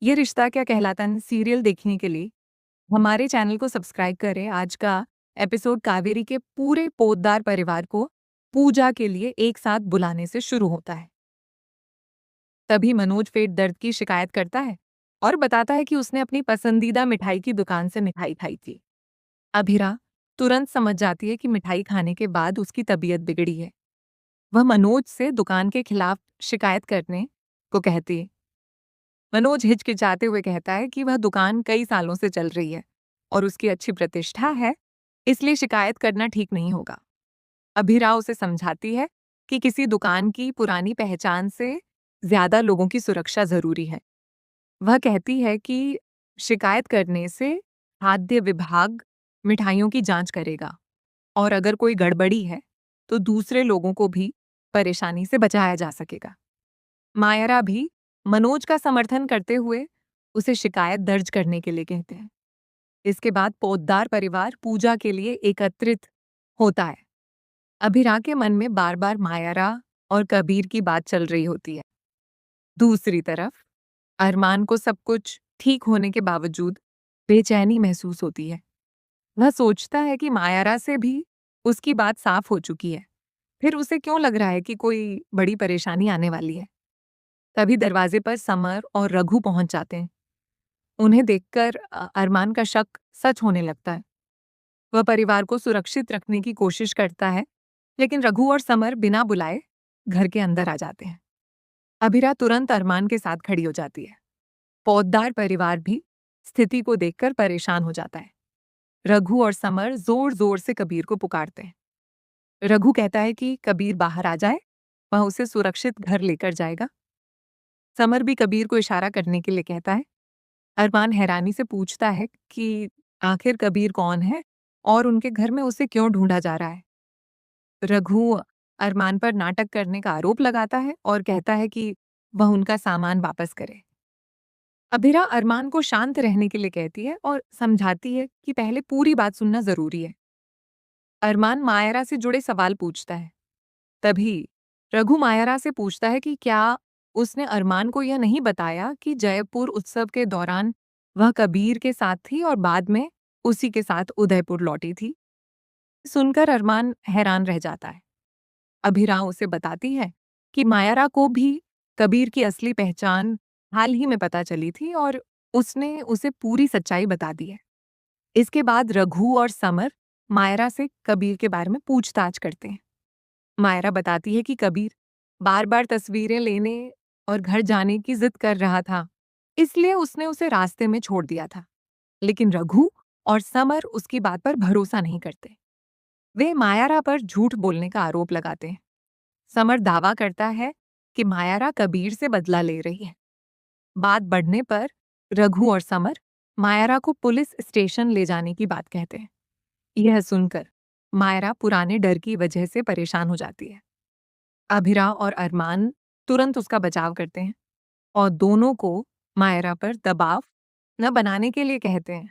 ये रिश्ता क्या कहलाता है सीरियल देखने के लिए हमारे चैनल को सब्सक्राइब करें। आज का एपिसोड कावेरी के पूरे पोद्दार परिवार को पूजा के लिए एक साथ बुलाने से शुरू होता है। तभी मनोज पेट दर्द की शिकायत करता है और बताता है कि उसने अपनी पसंदीदा मिठाई की दुकान से मिठाई खाई थी। अभिरा तुरंत समझ जाती है कि मिठाई खाने के बाद उसकी तबीयत बिगड़ी है। वह मनोज से दुकान के खिलाफ शिकायत करने को कहती है। मनोज हिचकिचाते हुए कहता है कि वह दुकान कई सालों से चल रही है और उसकी अच्छी प्रतिष्ठा है, इसलिए शिकायत करना ठीक नहीं होगा। अभिराव उसे समझाती है कि किसी दुकान की पुरानी पहचान से ज्यादा लोगों की सुरक्षा जरूरी है। वह कहती है कि शिकायत करने से खाद्य विभाग मिठाइयों की जांच करेगा और अगर कोई गड़बड़ी है तो दूसरे लोगों को भी परेशानी से बचाया जा सकेगा। मायरा भी मनोज का समर्थन करते हुए उसे शिकायत दर्ज करने के लिए कहते हैं। इसके बाद पोद्दार परिवार पूजा के लिए एकत्रित होता है। अभिरा के मन में बार बार मायरा और कबीर की बात चल रही होती है। दूसरी तरफ अरमान को सब कुछ ठीक होने के बावजूद बेचैनी महसूस होती है। वह सोचता है कि मायरा से भी उसकी बात साफ हो चुकी है, फिर उसे क्यों लग रहा है कि कोई बड़ी परेशानी आने वाली है। तभी दरवाजे पर समर और रघु पहुंच जाते हैं। उन्हें देखकर अरमान का शक सच होने लगता है। वह परिवार को सुरक्षित रखने की कोशिश करता है, लेकिन रघु और समर बिना बुलाए घर के अंदर आ जाते हैं। अभिरा तुरंत अरमान के साथ खड़ी हो जाती है। पौधदार परिवार भी स्थिति को देखकर परेशान हो जाता है। रघु और समर जोर जोर से कबीर को पुकारते हैं। रघु कहता है कि कबीर बाहर आ जाए, वह उसे सुरक्षित घर लेकर जाएगा। समर भी कबीर को इशारा करने के लिए कहता है। अरमान हैरानी से पूछता है कि आखिर कबीर कौन है और उनके घर में उसे क्यों ढूंढा जा रहा है। रघु अरमान पर नाटक करने का आरोप लगाता है और कहता है कि वह उनका सामान वापस करे। अभिरा अरमान को शांत रहने के लिए कहती है और समझाती है कि पहले पूरी बात सुनना जरूरी है। अरमान मायरा से जुड़े सवाल पूछता है। तभी रघु मायरा से पूछता है कि क्या उसने अरमान को यह नहीं बताया कि जयपुर उत्सव के दौरान वह कबीर के साथ थी और बाद में उसी के साथ उदयपुर लौटी थी। सुनकर अरमान हैरान रह जाता है। अभिराव उसे बताती है कि मायरा को भी कबीर की असली पहचान हाल ही में पता चली थी और उसने उसे पूरी सच्चाई बता दी है। इसके बाद रघु और समर मायरा से कबीर के बारे में पूछताछ करते हैं। मायरा बताती है कि कबीर बार बार तस्वीरें लेने और घर जाने की जिद कर रहा था, इसलिए उसने उसे रास्ते में छोड़ दिया था। लेकिन रघु और समर उसकी बात पर भरोसा नहीं करते। वे मायरा पर झूठ बोलने का आरोप लगाते हैं। समर दावा करता है कि मायरा कबीर से बदला ले रही है। बात बढ़ने पर रघु और समर मायरा को पुलिस स्टेशन ले जाने की बात कहते हैं। यह सुनकर मायरा पुराने डर की वजह से परेशान हो जाती है। अभिरा और अरमान तुरंत उसका बचाव करते हैं और दोनों को मायरा पर दबाव न बनाने के लिए कहते हैं।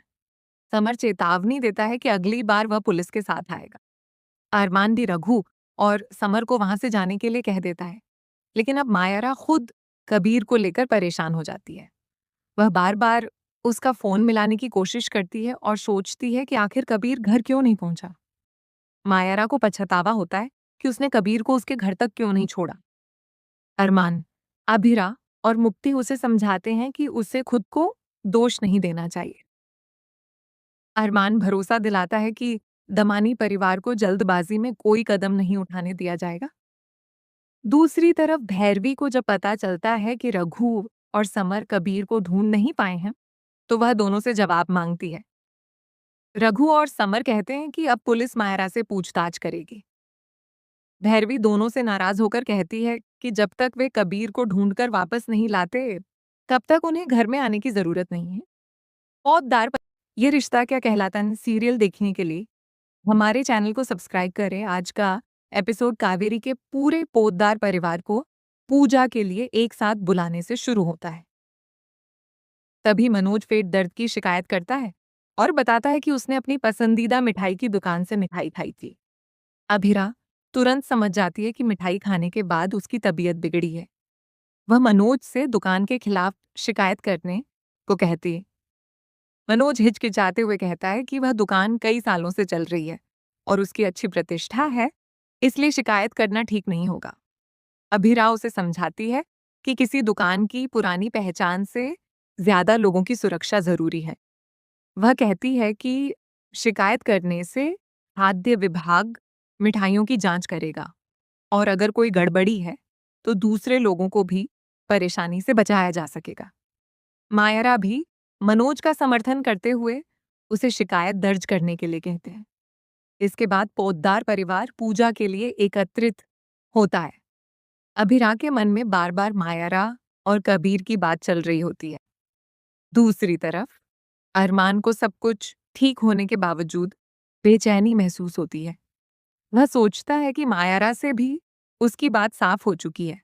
समर चेतावनी देता है कि अगली बार वह पुलिस के साथ आएगा। अरमान भी रघु और समर को वहां से जाने के लिए कह देता है, लेकिन अब मायरा खुद कबीर को लेकर परेशान हो जाती है। वह बार बार उसका फोन मिलाने की कोशिश करती है और सोचती है कि आखिर कबीर घर क्यों नहीं पहुंचा। मायरा को पछतावा होता है कि उसने कबीर को उसके घर तक क्यों नहीं छोड़ा। अरमान, अभिरा और मुक्ति उसे समझाते हैं कि उसे खुद को दोष नहीं देना चाहिए। अरमान भरोसा दिलाता है कि दमानी परिवार को जल्दबाजी में कोई कदम नहीं उठाने दिया जाएगा। दूसरी तरफ भैरवी को जब पता चलता है कि रघु और समर कबीर को ढूंढ नहीं पाए हैं, तो वह दोनों से जवाब मांगती है। रघु और समर कहते हैं कि अब पुलिस मायरा से पूछताछ करेगी। भैरवी दोनों से नाराज होकर कहती है कि जब तक वे कबीर को ढूंढकर वापस नहीं लाते, तब तक उन्हें घर में आने की जरूरत नहीं है। पौधदार ये रिश्ता क्या कहलाता है सीरियल देखने के लिए हमारे चैनल को सब्सक्राइब करें। आज का एपिसोड कावेरी के पूरे पोद्दार परिवार को पूजा के लिए एक साथ बुलाने से शुरू होता है। तभी मनोज पेट दर्द की शिकायत करता है और बताता है कि उसने अपनी पसंदीदा मिठाई की दुकान से मिठाई खाई थी। अभिरा तुरंत समझ जाती है कि मिठाई खाने के बाद उसकी तबीयत बिगड़ी है। वह मनोज से दुकान के खिलाफ शिकायत करने को कहती। मनोज हिचकिचाते हुए कहता है कि वह दुकान कई सालों से चल रही है और उसकी अच्छी प्रतिष्ठा है, इसलिए शिकायत करना ठीक नहीं होगा। अभिरा उसे समझाती है कि किसी दुकान की पुरानी पहचान से ज्यादा लोगों की सुरक्षा जरूरी है। वह कहती है कि शिकायत करने से खाद्य विभाग मिठाइयों की जांच करेगा और अगर कोई गड़बड़ी है तो दूसरे लोगों को भी परेशानी से बचाया जा सकेगा। मायरा भी मनोज का समर्थन करते हुए उसे शिकायत दर्ज करने के लिए कहते हैं। इसके बाद पोद्दार परिवार पूजा के लिए एकत्रित होता है। अभिरा के मन में बार बार मायरा और कबीर की बात चल रही होती है। दूसरी तरफ अरमान को सब कुछ ठीक होने के बावजूद बेचैनी महसूस होती है। वह सोचता है कि मायरा से भी उसकी बात साफ हो चुकी है,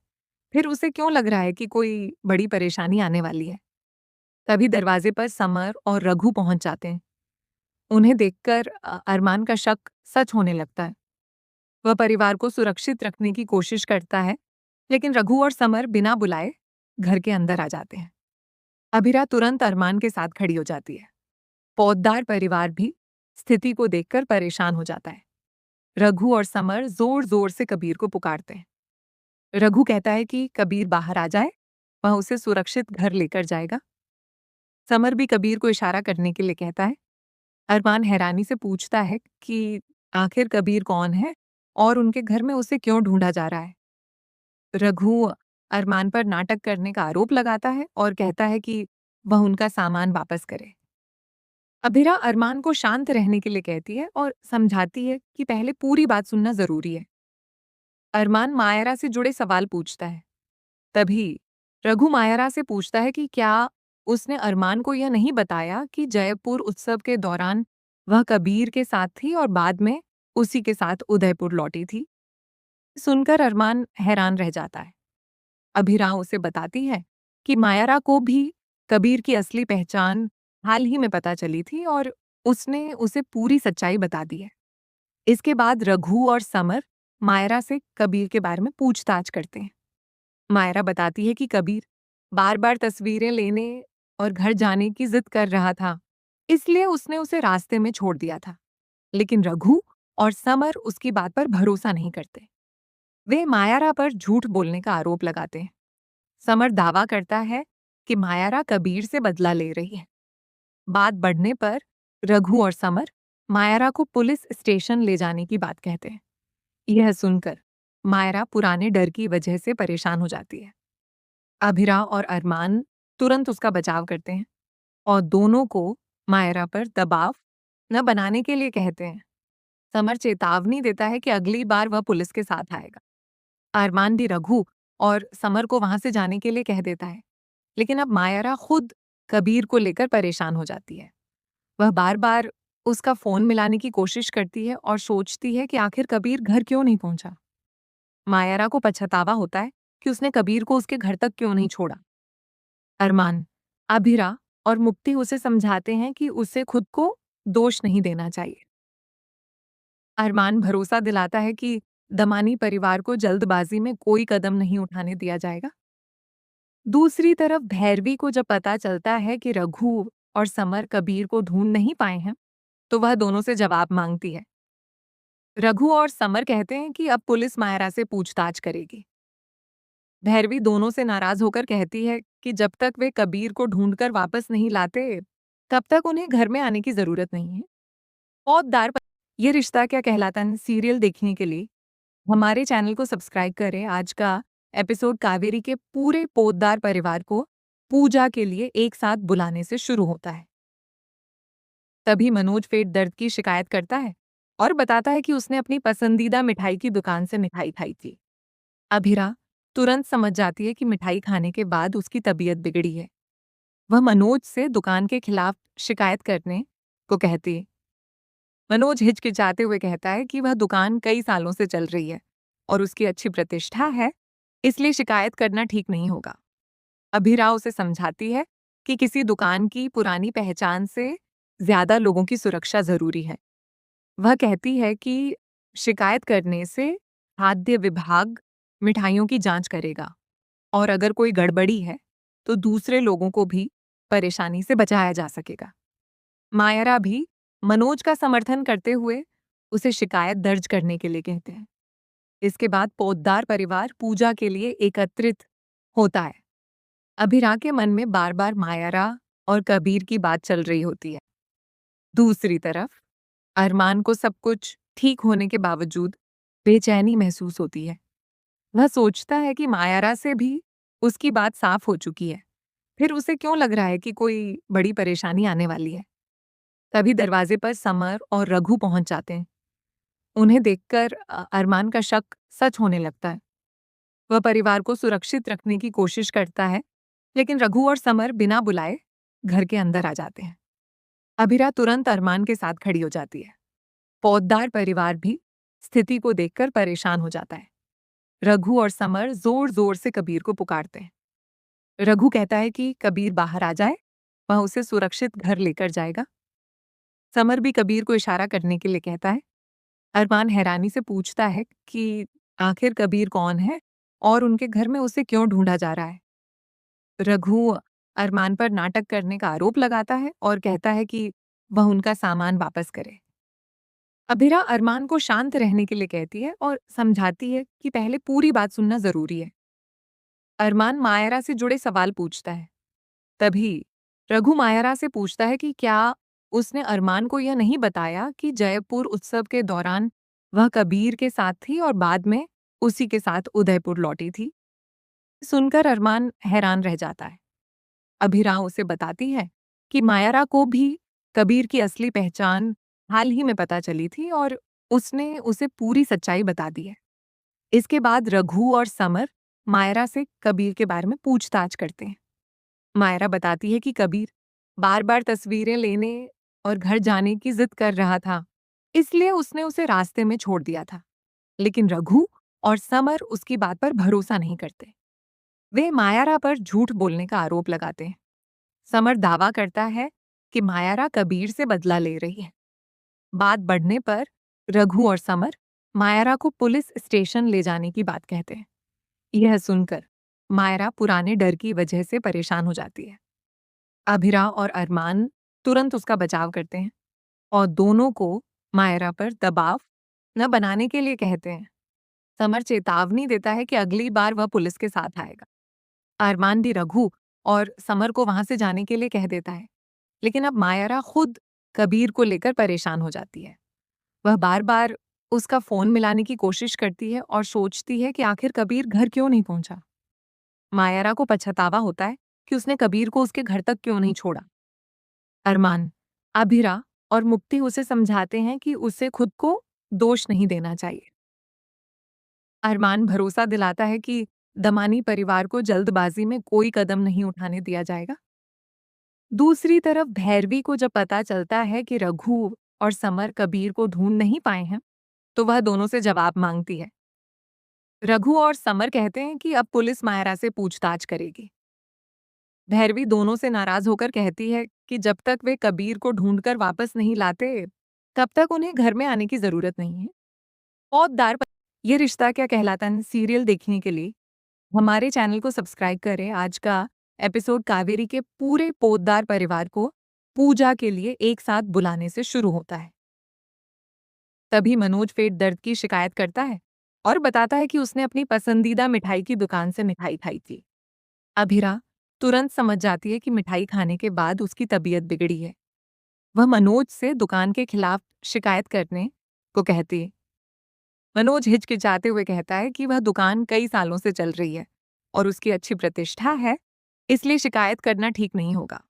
फिर उसे क्यों लग रहा है कि कोई बड़ी परेशानी आने वाली है। तभी दरवाजे पर समर और रघु पहुंच जाते हैं। उन्हें देखकर अरमान का शक सच होने लगता है। वह परिवार को सुरक्षित रखने की कोशिश करता है, लेकिन रघु और समर बिना बुलाए घर के अंदर आ जाते हैं। अभिरा तुरंत अरमान के साथ खड़ी हो जाती है। पौधदार परिवार भी स्थिति को देखकर परेशान हो जाता है। रघु और समर जोर जोर से कबीर को पुकारते हैं। रघु कहता है कि कबीर बाहर आ जाए, वह उसे सुरक्षित घर लेकर जाएगा। समर भी कबीर को इशारा करने के लिए कहता है। अरमान हैरानी से पूछता है कि आखिर कबीर कौन है और उनके घर में उसे क्यों ढूंढा जा रहा है। रघु अरमान पर नाटक करने का आरोप लगाता है और कहता है कि वह उनका सामान वापस करे। अभिरा अरमान को शांत रहने के लिए कहती है और समझाती है कि पहले पूरी बात सुनना जरूरी है। अरमान मायरा से जुड़े सवाल पूछता है। तभी रघु मायरा से पूछता है कि क्या उसने अरमान को यह नहीं बताया कि जयपुर उत्सव के दौरान वह कबीर के साथ थी और बाद में उसी के साथ उदयपुर लौटी थी। सुनकर अरमान हैरान रह जाता है। अभिरा उसे बताती है कि मायरा को भी कबीर की असली पहचान हाल ही में पता चली थी और उसने उसे पूरी सच्चाई बता दी है। इसके बाद रघु और समर मायरा से कबीर के बारे में पूछताछ करते हैं। मायरा बताती है कि कबीर बार बार तस्वीरें लेने और घर जाने की जिद कर रहा था, इसलिए उसने उसे रास्ते में छोड़ दिया था। लेकिन रघु और समर उसकी बात पर भरोसा नहीं करते। वे मायरा पर झूठ बोलने का आरोप लगाते हैं। समर दावा करता है कि मायरा कबीर से बदला ले रही है। बात बढ़ने पर रघु और समर मायरा को पुलिस स्टेशन ले जाने की बात कहते हैं। यह सुनकर मायरा पुराने डर की वजह से परेशान हो जाती है। अभिरा और अरमान तुरंत उसका बचाव करते हैं और दोनों को मायरा पर दबाव न बनाने के लिए कहते हैं। समर चेतावनी देता है कि अगली बार वह पुलिस के साथ आएगा। अरमान भी रघु और समर को वहां से जाने के लिए कह देता है, लेकिन अब मायरा खुद कबीर को लेकर परेशान हो जाती है। वह बार बार उसका फोन मिलाने की कोशिश करती है और सोचती है कि आखिर कबीर घर क्यों नहीं पहुंचा। मायरा को पछतावा होता है कि उसने कबीर को उसके घर तक क्यों नहीं छोड़ा। अरमान, अभिरा और मुक्ति उसे समझाते हैं कि उसे खुद को दोष नहीं देना चाहिए। अरमान भरोसा दिलाता है कि दमानी परिवार को जल्दबाजी में कोई कदम नहीं उठाने दिया जाएगा। दूसरी तरफ भैरवी को जब पता चलता है कि रघु और समर कबीर को ढूंढ नहीं पाए हैं, तो वह दोनों से जवाब मांगती है। रघु और समर कहते हैं कि अब पुलिस मायरा से पूछताछ करेगी। भैरवी दोनों से नाराज होकर कहती है कि जब तक वे कबीर को ढूंढकर वापस नहीं लाते, तब तक उन्हें घर में आने की जरूरत नहीं है। और ये रिश्ता क्या कहलाता है सीरियल देखने के लिए हमारे चैनल को सब्सक्राइब करें। आज का एपिसोड कावेरी के पूरे पोद्दार परिवार को पूजा के लिए एक साथ बुलाने से शुरू होता है। तभी मनोज पेट दर्द की शिकायत करता है और बताता है कि उसने अपनी पसंदीदा मिठाई की दुकान से मिठाई खाई थी। अभिरा तुरंत समझ जाती है कि मिठाई खाने के बाद उसकी तबीयत बिगड़ी है। वह मनोज से दुकान के खिलाफ शिकायत करने को कहती है। मनोज हिचकिचाते हुए कहता है कि वह दुकान कई सालों से चल रही है और उसकी अच्छी प्रतिष्ठा है, इसलिए शिकायत करना ठीक नहीं होगा। अभिरा उसे समझाती है कि किसी दुकान की पुरानी पहचान से ज्यादा लोगों की सुरक्षा जरूरी है। वह कहती है कि शिकायत करने से खाद्य विभाग मिठाइयों की जांच करेगा और अगर कोई गड़बड़ी है तो दूसरे लोगों को भी परेशानी से बचाया जा सकेगा। मायरा भी मनोज का समर्थन करते हुए उसे शिकायत दर्ज करने के लिए कहते हैं। इसके बाद पोद्दार परिवार पूजा के लिए एकत्रित होता है। अभिरा के मन में बार बार मायरा और कबीर की बात चल रही होती है। दूसरी तरफ अरमान को सब कुछ ठीक होने के बावजूद बेचैनी महसूस होती है। वह सोचता है कि मायरा से भी उसकी बात साफ हो चुकी है, फिर उसे क्यों लग रहा है कि कोई बड़ी परेशानी आने वाली है। तभी दरवाजे पर समर और रघु पहुंच जाते हैं। उन्हें देखकर अरमान का शक सच होने लगता है। वह परिवार को सुरक्षित रखने की कोशिश करता है, लेकिन रघु और समर बिना बुलाए घर के अंदर आ जाते हैं। अभिरा तुरंत अरमान के साथ खड़ी हो जाती है। पौधदार परिवार भी स्थिति को देखकर परेशान हो जाता है। रघु और समर जोर जोर से कबीर को पुकारते हैं। रघु कहता है कि कबीर बाहर आ जाए, वह उसे सुरक्षित घर लेकर जाएगा। समर भी कबीर को इशारा करने के लिए कहता है। अरमान हैरानी से पूछता है कि आखिर कबीर कौन है और उनके घर में उसे क्यों ढूंढा जा रहा है। रघु अरमान पर नाटक करने का आरोप लगाता है और कहता है कि वह उनका सामान वापस करे। अभिरा अरमान को शांत रहने के लिए कहती है और समझाती है कि पहले पूरी बात सुनना जरूरी है। अरमान मायरा से जुड़े सवाल पूछता है। तभी रघु मायरा से पूछता है कि क्या उसने अरमान को यह नहीं बताया कि जयपुर उत्सव के दौरान वह कबीर के साथ थी और बाद में उसी के साथ उदयपुर लौटी थी। सुनकर अरमान हैरान रह जाता है। अभिरा उसे बताती है कि मायरा को भी कबीर की असली पहचान हाल ही में पता चली थी और उसने उसे पूरी सच्चाई बता दी है। इसके बाद रघु और समर मायरा से कबीर के बारे में पूछताछ करते हैं। मायरा बताती है कि कबीर बार बार तस्वीरें लेने और घर जाने की जिद कर रहा था, इसलिए उसने उसे रास्ते में छोड़ दिया था। लेकिन रघु और समर उसकी बात पर भरोसा नहीं करते। वे मायरा पर झूठ बोलने का आरोप लगाते हैं। समर दावा करता है कि मायरा कबीर से बदला ले रही है। बात बढ़ने पर रघु और समर मायरा को पुलिस स्टेशन ले जाने की बात कहते हैं। यह सुनकर मायरा पुराने डर की वजह से परेशान हो जाती है। अभिरा और अरमान तुरंत उसका बचाव करते हैं और दोनों को मायरा पर दबाव न बनाने के लिए कहते हैं। समर चेतावनी देता है कि अगली बार वह पुलिस के साथ आएगा। अरमान भी रघु और समर को वहां से जाने के लिए कह देता है, लेकिन अब मायरा खुद कबीर को लेकर परेशान हो जाती है। वह बार बार उसका फोन मिलाने की कोशिश करती है और सोचती है कि आखिर कबीर घर क्यों नहीं पहुंचा। मायरा को पछतावा होता है कि उसने कबीर को उसके घर तक क्यों नहीं छोड़ा। अरमान, अभिरा और मुक्ति उसे समझाते हैं कि उसे खुद को दोष नहीं देना चाहिए। अरमान भरोसा दिलाता है कि दमानी परिवार को जल्दबाजी में कोई कदम नहीं उठाने दिया जाएगा। दूसरी तरफ भैरवी को जब पता चलता है कि रघु और समर कबीर को ढूंढ नहीं पाए हैं, तो वह दोनों से जवाब मांगती है। रघु और समर कहते हैं कि अब पुलिस मायरा से पूछताछ करेगी। भैरवी दोनों से नाराज होकर कहती है कि जब तक वे कबीर को ढूंढकर वापस नहीं लाते, तब तक उन्हें घर में आने की जरूरत नहीं है। पौधदार ये रिश्ता क्या कहलाता है सीरियल देखने के लिए हमारे चैनल को सब्सक्राइब करें। आज का एपिसोड कावेरी के पूरे पोद्दार परिवार को पूजा के लिए एक साथ बुलाने से शुरू होता है। तभी मनोज पेट दर्द की शिकायत करता है और बताता है कि उसने अपनी पसंदीदा मिठाई की दुकान से मिठाई खाई थी। अभिरा तुरंत समझ जाती है कि मिठाई खाने के बाद उसकी तबीयत बिगड़ी है। वह मनोज से दुकान के खिलाफ शिकायत करने को कहती है। मनोज हिचकिचाते हुए कहता है कि वह दुकान कई सालों से चल रही है और उसकी अच्छी प्रतिष्ठा है, इसलिए शिकायत करना ठीक नहीं होगा।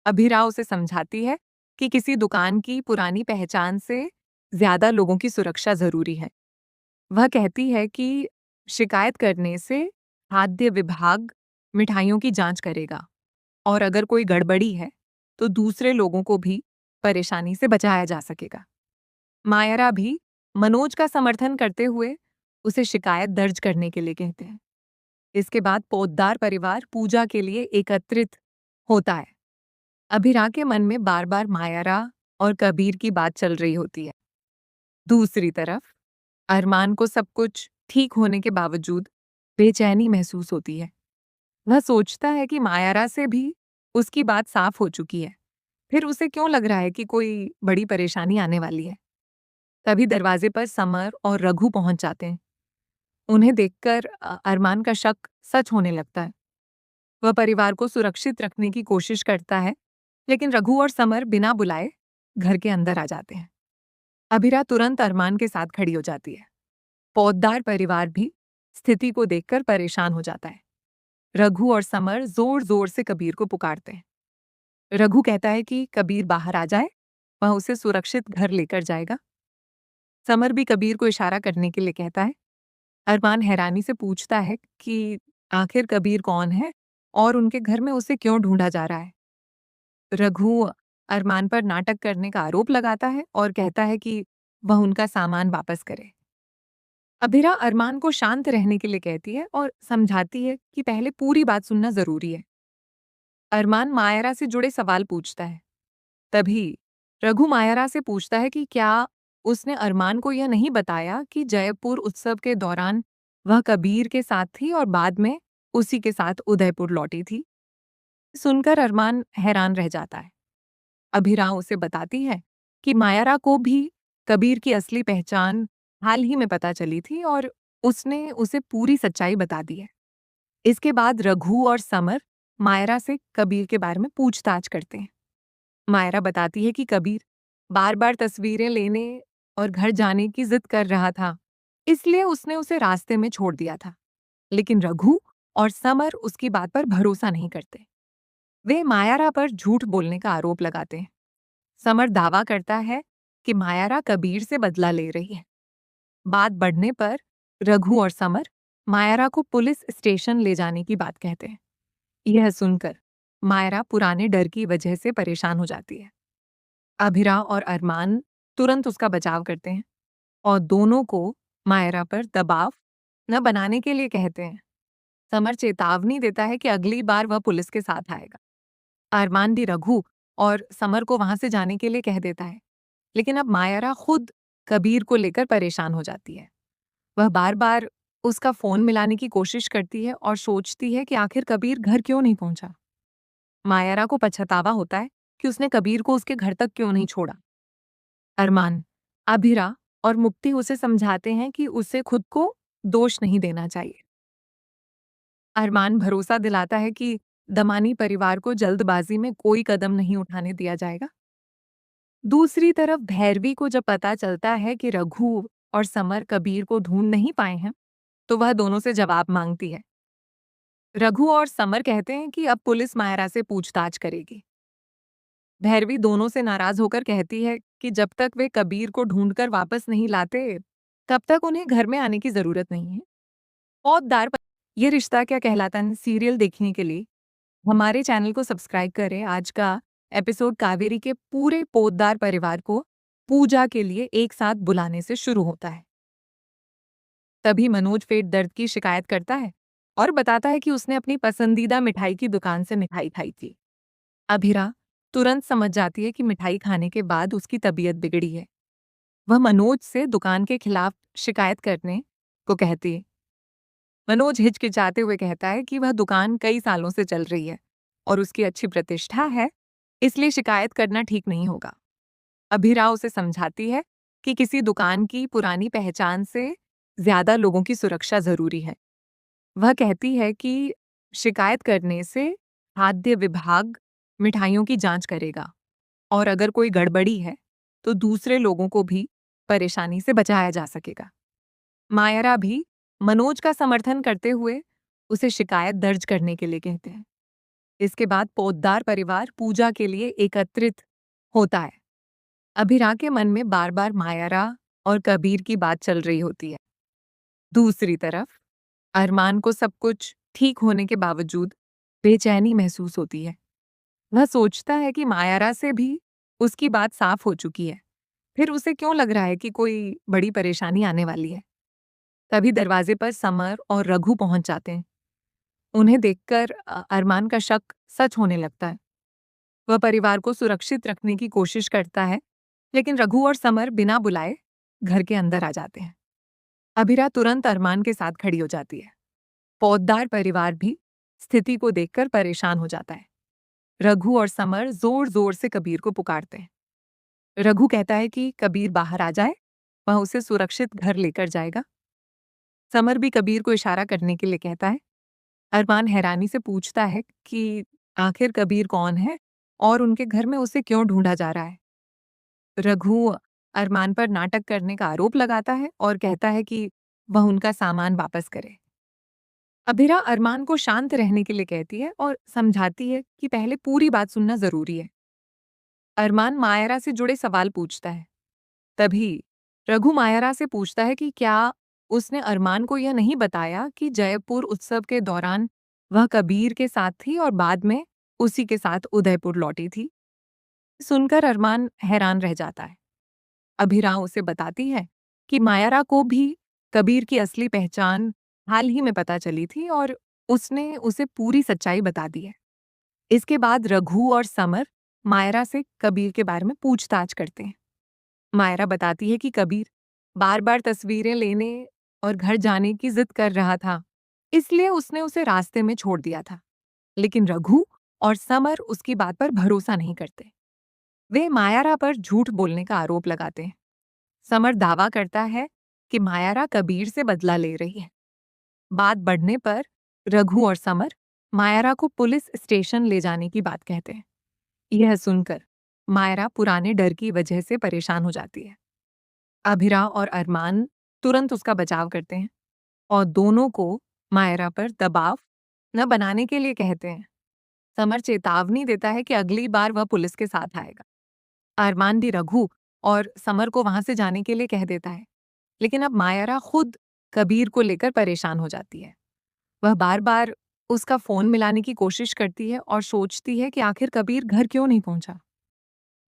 अभिरा उसे समझाती है कि किसी दुकान की पुरानी पहचान से ज्यादा लोगों की सुरक्षा जरूरी है। वह कहती है कि शिकायत करने से खाद्य विभाग मिठाइयों की जांच करेगा और अगर कोई गड़बड़ी है तो दूसरे लोगों को भी परेशानी से बचाया जा सकेगा। मायरा भी मनोज का समर्थन करते हुए उसे शिकायत दर्ज करने के लिए कहते हैं। इसके बाद पोद्दार परिवार पूजा के लिए एकत्रित होता है। अभिरा के मन में बार बार मायरा और कबीर की बात चल रही होती है। दूसरी तरफ अरमान को सब कुछ ठीक होने के बावजूद बेचैनी महसूस होती है। वह सोचता है कि मायरा से भी उसकी बात साफ हो चुकी है, फिर उसे क्यों लग रहा है कि कोई बड़ी परेशानी आने वाली है? तभी दरवाजे पर समर और रघु पहुंच जाते हैं। उन्हें देखकर अरमान का शक सच होने लगता है। वह परिवार को सुरक्षित रखने की कोशिश करता है, लेकिन रघु और समर बिना बुलाए घर के अंदर आ जाते हैं। अभिरा तुरंत अरमान के साथ खड़ी हो जाती है। पौधदार परिवार भी स्थिति को देखकर परेशान हो जाता है। रघु और समर जोर जोर से कबीर को पुकारते हैं। रघु कहता है कि कबीर बाहर आ जाए, वह उसे सुरक्षित घर लेकर जाएगा। समर भी कबीर को इशारा करने के लिए कहता है। अरमान हैरानी से पूछता है कि आखिर कबीर कौन है और उनके घर में उसे क्यों ढूंढा जा रहा है। रघु अरमान पर नाटक करने का आरोप लगाता है और कहता है कि वह उनका सामान वापस करे। अभिरा अरमान को शांत रहने के लिए कहती है और समझाती है कि पहले पूरी बात सुनना जरूरी है। अरमान मायरा से जुड़े सवाल पूछता है। तभी रघु मायरा से पूछता है कि क्या उसने अरमान को यह नहीं बताया कि जयपुर उत्सव के दौरान वह कबीर के साथ थी और बाद में उसी के साथ उदयपुर लौटी थी। सुनकर अरमान हैरान रह जाता है। अभिरा उसे बताती है कि मायरा को भी कबीर की असली पहचान हाल ही में पता चली थी और उसने उसे पूरी सच्चाई बता दी है। इसके बाद रघु और समर मायरा से कबीर के बारे में पूछताछ करते हैं। मायरा बताती है कि कबीर बार बार तस्वीरें लेने और घर जाने की जिद कर रहा था, इसलिए उसने उसे रास्ते में छोड़ दिया था। लेकिन रघु और समर उसकी बात पर भरोसा नहीं करते। वे मायरा पर झूठ बोलने का आरोप लगाते हैं। समर दावा करता है कि मायरा कबीर से बदला ले रही है। बात बढ़ने पर रघु और समर मायरा को पुलिस स्टेशन ले जाने की बात कहते हैं। यह सुनकर मायरा पुराने डर की वजह से परेशान हो जाती है। अभिरा और अरमान तुरंत उसका बचाव करते हैं और दोनों को मायरा पर दबाव न बनाने के लिए कहते हैं। समर चेतावनी देता है कि अगली बार वह पुलिस के साथ आएगा। अरमान भी रघु और समर को वहां से जाने के लिए कह देता है, लेकिन अब मायरा खुद कबीर को लेकर परेशान हो जाती है। वह बार बार उसका फोन मिलाने की कोशिश करती है और सोचती है कि आखिर कबीर घर क्यों नहीं पहुंचा। मायरा को पछतावा होता है कि उसने कबीर को उसके घर तक क्यों नहीं छोड़ा। अरमान, अभिरा और मुक्ति उसे समझाते हैं कि उसे खुद को दोष नहीं देना चाहिए। अरमान भरोसा दिलाता है कि दमानी परिवार को जल्दबाजी में कोई कदम नहीं उठाने दिया जाएगा। दूसरी तरफ भैरवी को जब पता चलता है कि रघु और समर कबीर को ढूंढ नहीं पाए हैं, तो वह दोनों से जवाब मांगती है। रघु और समर कहते हैं कि अब पुलिस मायरा से पूछताछ करेगी। भैरवी दोनों से नाराज होकर कहती है कि जब तक वे कबीर को ढूंढकर वापस नहीं लाते, तब तक उन्हें घर में आने की जरूरत नहीं है। पौधदार पर ये रिश्ता क्या कहलाता है सीरियल देखने के लिए हमारे चैनल को सब्सक्राइब करें। आज का एपिसोड कावेरी के पूरे पोतदार परिवार को पूजा के लिए एक साथ बुलाने से शुरू होता है। तभी मनोज पेट दर्द की शिकायत करता है और बताता है कि उसने अपनी पसंदीदा मिठाई की दुकान से मिठाई खाई थी। अभिरा तुरंत समझ जाती है कि मिठाई खाने के बाद उसकी तबीयत बिगड़ी है। वह मनोज से दुकान के खिलाफ शिकायत करने को कहती है। मनोज हिचकिचाते हुए कहता है कि वह दुकान कई सालों से चल रही है और उसकी अच्छी प्रतिष्ठा है, इसलिए शिकायत करना ठीक नहीं होगा। अभिरा उसे समझाती है कि किसी दुकान की पुरानी पहचान से ज्यादा लोगों की सुरक्षा जरूरी है। वह कहती है कि शिकायत करने से खाद्य विभाग मिठाइयों की जांच करेगा और अगर कोई गड़बड़ी है तो दूसरे लोगों को भी परेशानी से बचाया जा सकेगा। मायरा भी मनोज का समर्थन करते हुए उसे शिकायत दर्ज करने के लिए कहते हैं। इसके बाद पोतदार परिवार पूजा के लिए एकत्रित होता है। अभिरा के मन में बार बार मायरा और कबीर की बात चल रही होती है। दूसरी तरफ अरमान को सब कुछ ठीक होने के बावजूद बेचैनी महसूस होती है। वह सोचता है कि मायरा से भी उसकी बात साफ हो चुकी है, फिर उसे क्यों लग रहा है कि कोई बड़ी परेशानी आने वाली है। तभी दरवाजे पर समर और रघु पहुंच जाते हैं। उन्हें देखकर अरमान का शक सच होने लगता है। वह परिवार को सुरक्षित रखने की कोशिश करता है, लेकिन रघु और समर बिना बुलाए घर के अंदर आ जाते हैं। अभिरा तुरंत अरमान के साथ खड़ी हो जाती है। पौधदार परिवार भी स्थिति को देखकर परेशान हो जाता है। रघु और समर जोर जोर से कबीर को पुकारते हैं। रघु कहता है कि कबीर बाहर आ जाए, वह उसे सुरक्षित घर लेकर जाएगा। समर भी कबीर को इशारा करने के लिए कहता है। अरमान हैरानी से पूछता है कि आखिर कबीर कौन है और उनके घर में उसे क्यों ढूंढा जा रहा है। रघु अरमान पर नाटक करने का आरोप लगाता है और कहता है कि वह उनका सामान वापस करे। अभिरा अरमान को शांत रहने के लिए कहती है और समझाती है कि पहले पूरी बात सुनना जरूरी है। अरमान मायरा से जुड़े सवाल पूछता है। तभी रघु मायरा से पूछता है कि क्या उसने अरमान को यह नहीं बताया कि जयपुर उत्सव के दौरान वह कबीर के साथ थी और बाद में उसी के साथ उदयपुर लौटी थी। सुनकर अरमान हैरान रह जाता है। अभिरा उसे बताती है कि मायरा को भी कबीर की असली पहचान हाल ही में पता चली थी और उसने उसे पूरी सच्चाई बता दी है। इसके बाद रघु और समर मायरा से कबीर के बारे में पूछताछ करते हैं। मायरा बताती है कि कबीर बार बार तस्वीरें लेने और घर जाने की जिद कर रहा था, इसलिए उसने उसे रास्ते में छोड़ दिया था। लेकिन रघु और समर उसकी बात पर भरोसा नहीं करते। वे मायारा पर झूठ बोलने का आरोप लगाते हैं। समर दावा करता है कि मायारा कबीर से बदला ले रही है। बात बढ़ने पर रघु और समर मायरा को पुलिस स्टेशन ले जाने की बात कहते हैं। यह सुनकर मायरा पुराने डर की वजह से परेशान हो जाती है। अभिरा और अरमान तुरंत उसका बचाव करते हैं और दोनों को मायरा पर दबाव न बनाने के लिए कहते हैं। समर चेतावनी देता है कि अगली बार वह पुलिस के साथ आएगा। अरमान भी रघु और समर को वहां से जाने के लिए कह देता है। लेकिन अब मायरा खुद कबीर को लेकर परेशान हो जाती है। वह बार बार उसका फोन मिलाने की कोशिश करती है और सोचती है कि आखिर कबीर घर क्यों नहीं पहुंचा।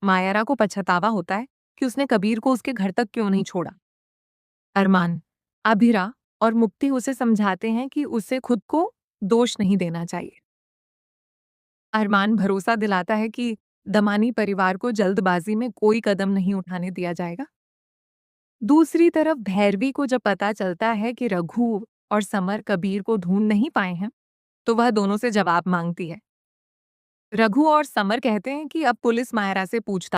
मायरा को पछतावा होता है कि उसने कबीर को उसके घर तक क्यों नहीं छोड़ा। अरमान, अभिरा और मुक्ति उसे समझाते हैं कि उसे खुद को दोष नहीं देना चाहिए। अरमान भरोसा दिलाता है कि दमानी परिवार को जल्दबाजी में कोई कदम नहीं उठाने दिया जाएगा। दूसरी तरफ भैरवी को जब पता चलता है कि रघु और समर कबीर को ढूंढ नहीं पाए हैं, तो वह दोनों से जवाब मांगती है। रघु और समर कहते हैं कि अब पुलिस मायरा से पूछताछ